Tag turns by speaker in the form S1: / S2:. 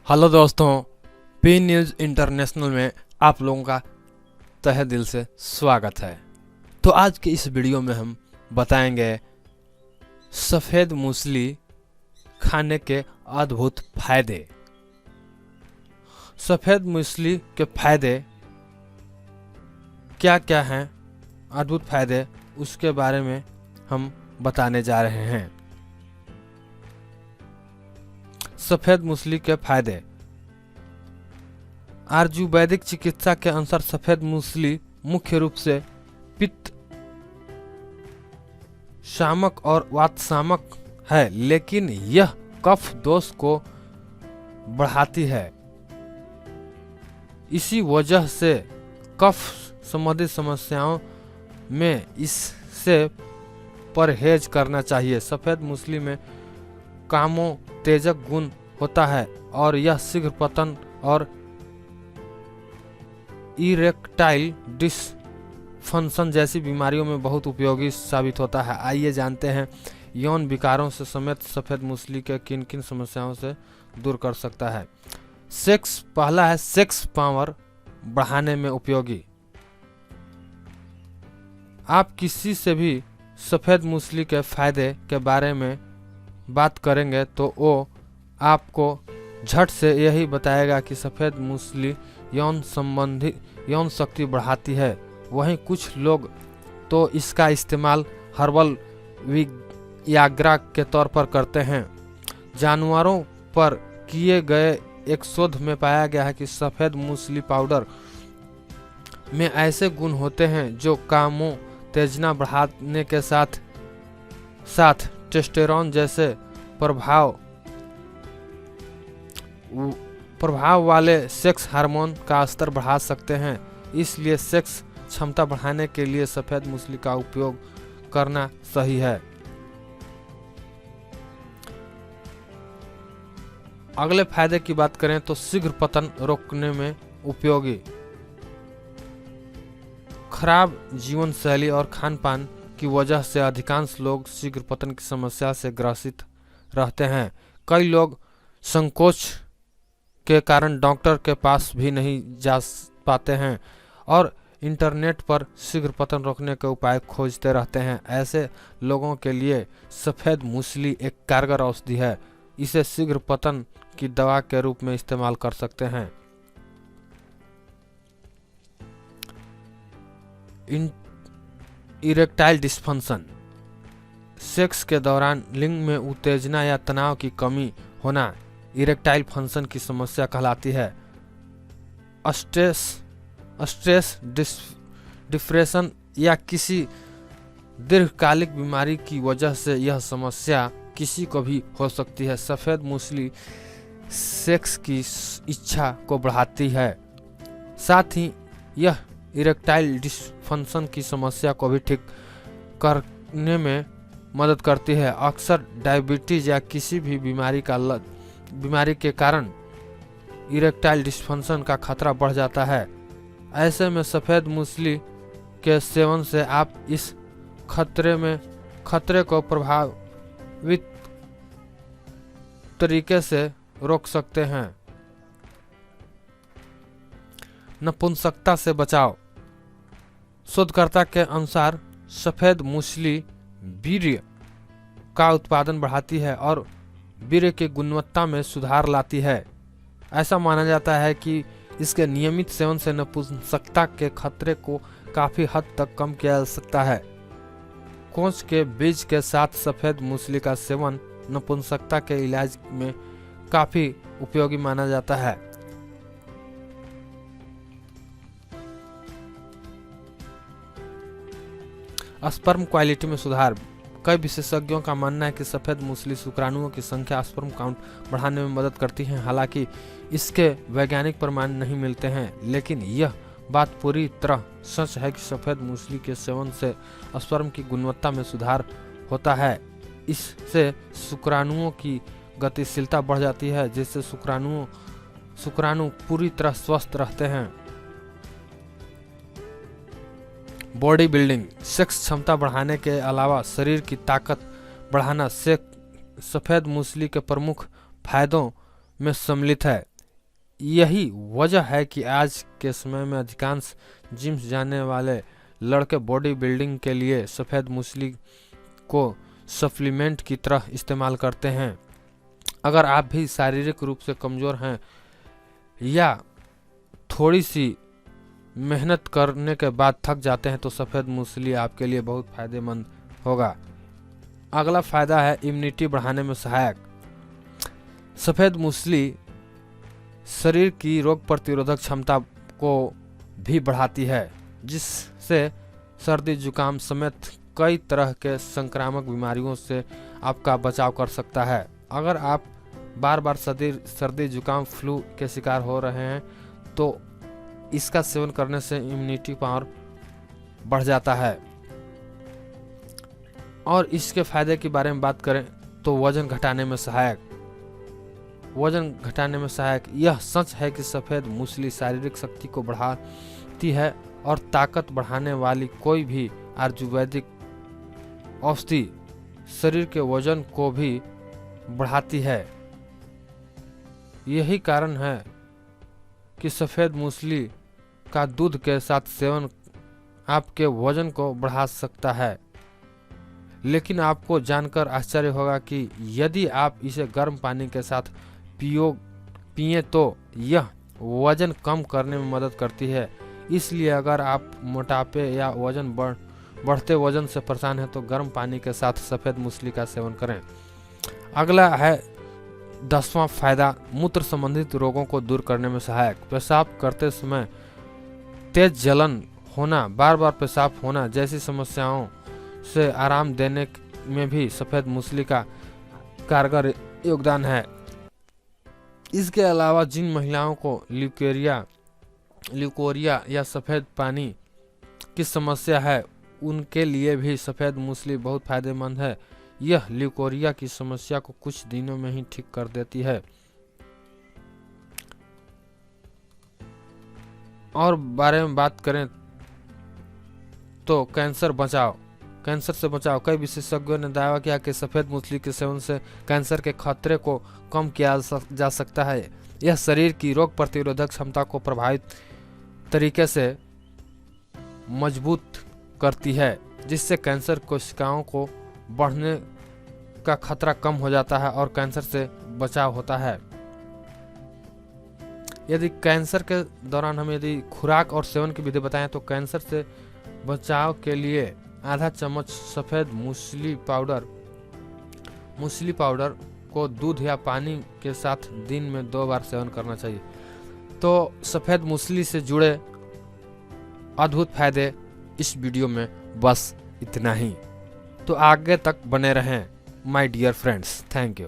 S1: Hello दोस्तों, P news international में आप लोगों का तहे दिल से स्वागत है। तो आज के इस वीडियो में हम बताएंगे सफ़ेद मूसली खाने के अद्भुत फायदे। सफ़ेद मूसली के फायदे क्या क्या हैं, अद्भुत फायदे, उसके बारे में हम बताने जा रहे हैं। सफ़ेद मूसली के फायदे। आयुर्वेदिक चिकित्सा के अनुसार सफ़ेद मूसली मुख्य रूप से पित्त शामक और वातशामक है, लेकिन यह कफ दोष को बढ़ाती है। इसी वजह से कफ संबंधी समस्याओं में इससे परहेज करना चाहिए। सफ़ेद मूसली में कामोत्तेजक गुण होता है और यह शीघ्र पतन और इरेक्टाइल डिसफंक्शन जैसी बीमारियों में बहुत उपयोगी साबित होता है। आइए जानते हैं यौन विकारों से समेत सफ़ेद मूसली के किन किन समस्याओं से दूर कर सकता है। सेक्स। पहला है सेक्स पावर बढ़ाने में उपयोगी। आप किसी से भी सफ़ेद मूसली के फायदे के बारे में बात करेंगे तो वो आपको झट से यही बताएगा कि सफ़ेद मूसली यौन शक्ति बढ़ाती है। वहीं कुछ लोग तो इसका इस्तेमाल हर्बल वियाग्रा के तौर पर करते हैं। जानवरों पर किए गए एक शोध में पाया गया है कि सफ़ेद मूसली पाउडर में ऐसे गुण होते हैं जो कामोत्तेजना बढ़ाने के साथ साथ टेस्टोस्टेरोन जैसे प्रभाव वाले सेक्स हार्मोन का स्तर बढ़ा सकते हैं। इसलिए सेक्स क्षमता बढ़ाने के लिए सफ़ेद मूसली का उपयोग करना सही है। अगले फायदे की बात करें तो शीघ्र पतन रोकने में उपयोगी। खराब जीवन शैली और खान पान की वजह से अधिकांश लोग शीघ्र पतन की समस्या से ग्रसित रहते हैं। कई लोग संकोच के कारण डॉक्टर के पास भी नहीं जा पाते हैं और इंटरनेट पर शीघ्र पतन रोकने के उपाय खोजते रहते हैं। ऐसे लोगों के लिए सफ़ेद मूसली एक कारगर औषधि है। इसे शीघ्र पतन की दवा के रूप में इस्तेमाल कर सकते हैं। Erectile dysfunction. सेक्स के दौरान लिंग में उत्तेजना या तनाव की कमी होना इरेक्टाइल फंक्शन की समस्या कहलाती है। स्ट्रेस डिप्रेशन या किसी दीर्घकालिक बीमारी की वजह से यह समस्या किसी को भी हो सकती है। सफ़ेद मूसली सेक्स की इच्छा को बढ़ाती है, साथ ही यह इरेक्टाइल डिसफंक्शन की समस्या को भी ठीक करने में मदद करती है। अक्सर डायबिटीज या किसी भी बीमारी के कारण इरेक्टाइल डिसफंक्शन का खतरा बढ़ जाता है। ऐसे में सफ़ेद मूसली के सेवन से आप इस खतरे को प्रभावित तरीके से रोक सकते हैं। नपुंसकता से बचाव। शोधकर्ता के अनुसार सफ़ेद मूसली वीर्य का उत्पादन बढ़ाती है और वीर्य की गुणवत्ता में सुधार लाती है। ऐसा माना जाता है कि इसके नियमित सेवन से नपुंसकता के खतरे को काफ़ी हद तक कम किया जा सकता है। कोंच के बीज के साथ सफ़ेद मूसली का सेवन नपुंसकता के इलाज में काफ़ी उपयोगी माना जाता है। स्पर्म क्वालिटी में सुधार। कई विशेषज्ञों का मानना है कि सफ़ेद मूसली शुक्राणुओं की संख्या, स्पर्म काउंट बढ़ाने में मदद करती है। हालांकि इसके वैज्ञानिक प्रमाण नहीं मिलते हैं, लेकिन यह बात पूरी तरह सच है कि सफ़ेद मूसली के सेवन से स्पर्म की गुणवत्ता में सुधार होता है। इससे शुक्राणुओं की गतिशीलता बढ़ जाती है, जिससे शुक्राणु पूरी तरह स्वस्थ रहते हैं। Body building. सेक्स क्षमता बढ़ाने के अलावा शरीर की ताकत बढ़ाना सफ़ेद मूसली के प्रमुख फायदों में सम्मिलित है। यही वजह है कि आज के समय में अधिकांश जिम्स जाने वाले लड़के बॉडी बिल्डिंग के लिए सफ़ेद मूसली को सप्लीमेंट की तरह इस्तेमाल करते हैं। अगर आप भी शारीरिक रूप से कमज़ोर हैं या थोड़ी सी मेहनत करने के बाद थक जाते हैं तो सफ़ेद मूसली आपके लिए बहुत फ़ायदेमंद होगा। अगला फ़ायदा है इम्यूनिटी बढ़ाने में सहायक। सफ़ेद मूसली शरीर की रोग प्रतिरोधक क्षमता को भी बढ़ाती है, जिससे सर्दी जुकाम समेत कई तरह के संक्रामक बीमारियों से आपका बचाव कर सकता है। अगर आप बार बार सर्दी जुकाम फ्लू के शिकार हो रहे हैं तो इसका सेवन करने से इम्यूनिटी पावर बढ़ जाता है। और इसके फायदे के बारे में बात करें तो वजन घटाने में सहायक। वजन घटाने में सहायक यह सच है कि सफ़ेद मूसली शारीरिक शक्ति को बढ़ाती है और ताकत बढ़ाने वाली कोई भी आयुर्वेदिक औषधि शरीर के वजन को भी बढ़ाती है। यही कारण है कि सफ़ेद मूसली का दूध के साथ सेवन आपके वजन को बढ़ा सकता है। लेकिन आपको जानकर आश्चर्य होगा कि यदि आप इसे गर्म पानी के साथ पिए तो यह वजन कम करने में मदद करती है। इसलिए अगर आप मोटापे या बढ़ते वजन से परेशान हैं तो गर्म पानी के साथ सफ़ेद मूसली का सेवन करें। अगला है 10वां फायदा, मूत्र संबंधित रोगों को दूर करने में सहायक। पेशाब करते समय तेज जलन होना, बार बार पेशाब होना जैसी समस्याओं से आराम देने में भी सफ़ेद मूसली का कारगर योगदान है। इसके अलावा जिन महिलाओं को ल्यूकोरिया या सफ़ेद पानी की समस्या है उनके लिए भी सफ़ेद मूसली बहुत फायदेमंद है। यह ल्यूकोरिया की समस्या को कुछ दिनों में ही ठीक कर देती है। और बारे में बात करें तो कैंसर से बचाव। कई विशेषज्ञों ने दावा किया कि सफ़ेद मूसली के सेवन से कैंसर के खतरे को कम किया जा सकता है। यह शरीर की रोग प्रतिरोधक क्षमता को प्रभावित तरीके से मजबूत करती है, जिससे कैंसर कोशिकाओं को बढ़ने का खतरा कम हो जाता है और कैंसर से बचाव होता है। यदि कैंसर के दौरान हम यदि खुराक और सेवन की विधि बताएं तो कैंसर से बचाव के लिए आधा चम्मच सफ़ेद मूसली पाउडर को दूध या पानी के साथ दिन में 2 बार सेवन करना चाहिए। तो सफ़ेद मूसली से जुड़े अद्भुत फायदे इस वीडियो में बस इतना ही। तो आगे तक बने रहें my dear friends. Thank you.